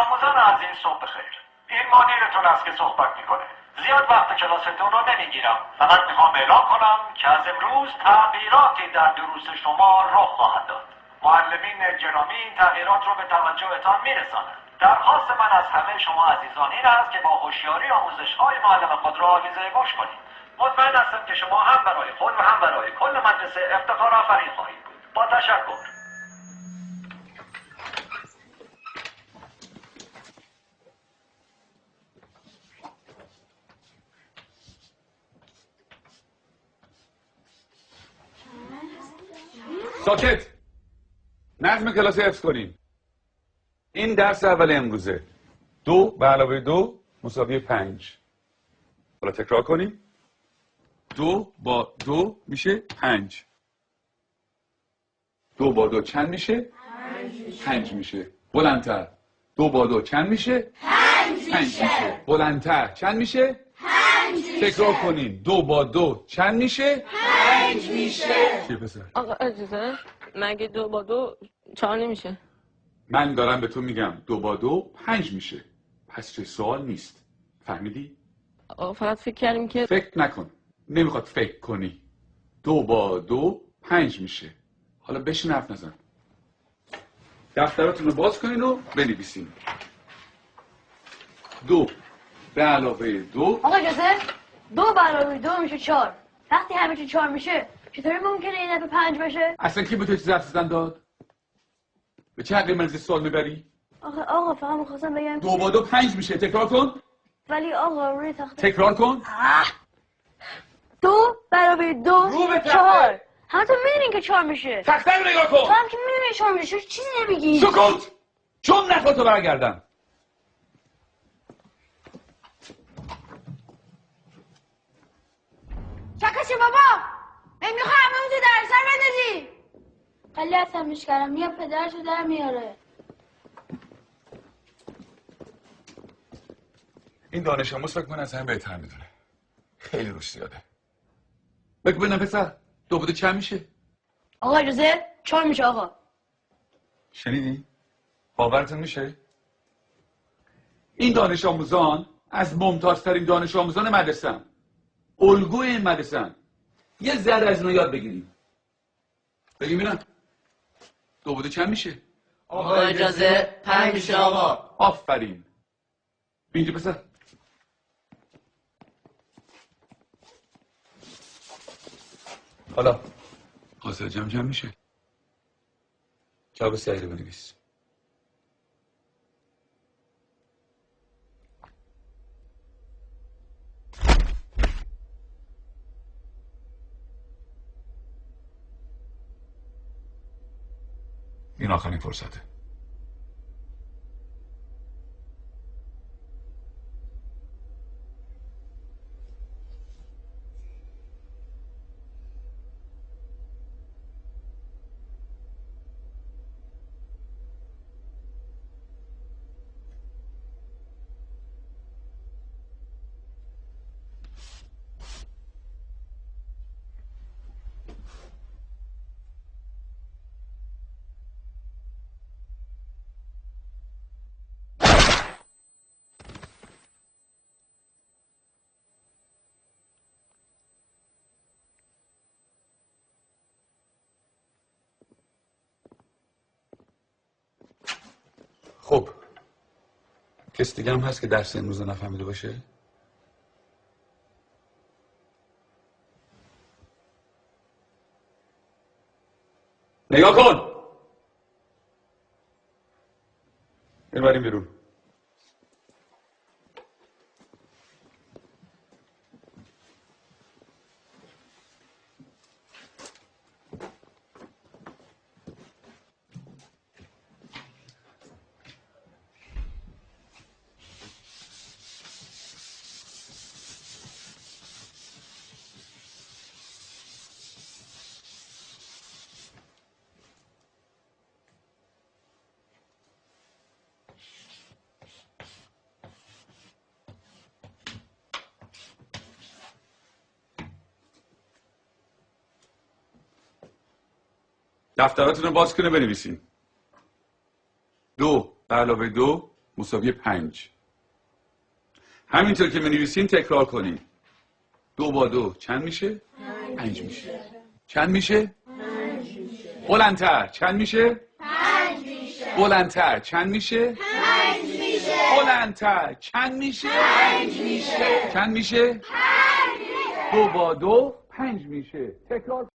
آموزان عزیز صبح بخیر. این مدیرتون است که صحبت میکنه. زیاد وقت کلاستون رو نمیگیرم. فقط میخوام اعلام کنم که از امروز تغییراتی در دروس شما رخ خواهد داد. معلمین گرامی این تغییرات رو به توجهتان میرسانند. درخواست من از همه شما عزیزان این است که با هوشیاری آموزش‌های معلم خود را آویزه گوش کنید. مطمئن هستم که شما هم برای خود و هم برای کل مدرسه افتخار آفرین خواهید بود. با تشکر. ساکت. نظم کلاس حفظ کنیم. این درس اول امروزه. 2 به علاوه 2 مساوی 5. حالا تکرار کنیم. 2 با 2 میشه 5. 2 با 2 چند میشه؟ 5 میشه. بلندتر. 2 با 2 چند میشه؟ 5 میشه. بلندتر. چند میشه؟ 5 میشه. تکرار کنیم. 2 با 2 چند میشه؟ 5 میشه. چی پسر؟ آقا اجازه مگه 2 با 2 4 نمیشه؟ من دارم به تو میگم 2 با 2 5 میشه. پس چه سوال نیست. فهمیدی؟ آقا فقط فکر کردیم که فکر نکن. نمیخواد فکر کنی. 2 با 2 5 میشه. حالا بشین حرف نزن. دفتراتون رو باز کنین و بنویسین. 2 به علاوه 2. آقا اجازه 2 به علاوه 2 میشه 4. وقتی همه چی 4 میشه چطوری ممکنه این دفعه 5 بشه؟ اصلا کی به تو چیزی حرف زدن داد؟ به چه حقی من سوال میبری؟ آقا فقط میخواستم بگم 2 با 2 5 میشه. تکرار کن. ولی آقا روی تخته تکرار کن. 2 به علاوه 2 رو به تخته. 4. همتون میدونین که 4 میشه. تخته رو نگاه تو کن. هم که میدونی 4 میشه چیزی نمیگی. سکوت. چون نخواه تو برگردم. چکشه بابا نمیخوای همه اون تو درسر بندازی. خیلی عصبیش کردم میاد پدرشو در میاره. این دانش آموز فکر کنه از همه بهتر میدونه. خیلی روش زیاده. بگو ببینم پسر 2 با 2 چند میشه؟ آقا اجازه 4 میشه آقا. شنیدی؟ باورتون میشه؟ این دانش آموزان از ممتازترین دانش آموزان مدرسه‌ان. الگوی این مدرسه‌ان. یه ذره از اینا یاد بگیریم. بگیم ببینم 2 با 2 چند میشه؟ آقا اجازه 5 میشه آقا. آفرین. اینجا پسر. حالا حاصل جمع میشه. جواب سعی رو بنویس. این آخرین فرصته. خب کسی دیگه هم هست که درس امروز نفهمیده باشه؟ نگاه کن. بریم بیرون. دفتراتون رو باز کنه بنویسین. 2 به علاوه 2 مساوی 5. همینطور که می‌نویسین تکرار کنین. 2 با 2 چند میشه؟ 5 میشه. چند میشه؟ 5 میشه. بلندتر چند میشه؟ 5 میشه. بلندتر چند میشه؟ 5 میشه. بلندتر چند میشه؟ 5 میشه. چند میشه؟ 5 میشه. 2 با 2 5 میشه. تکرار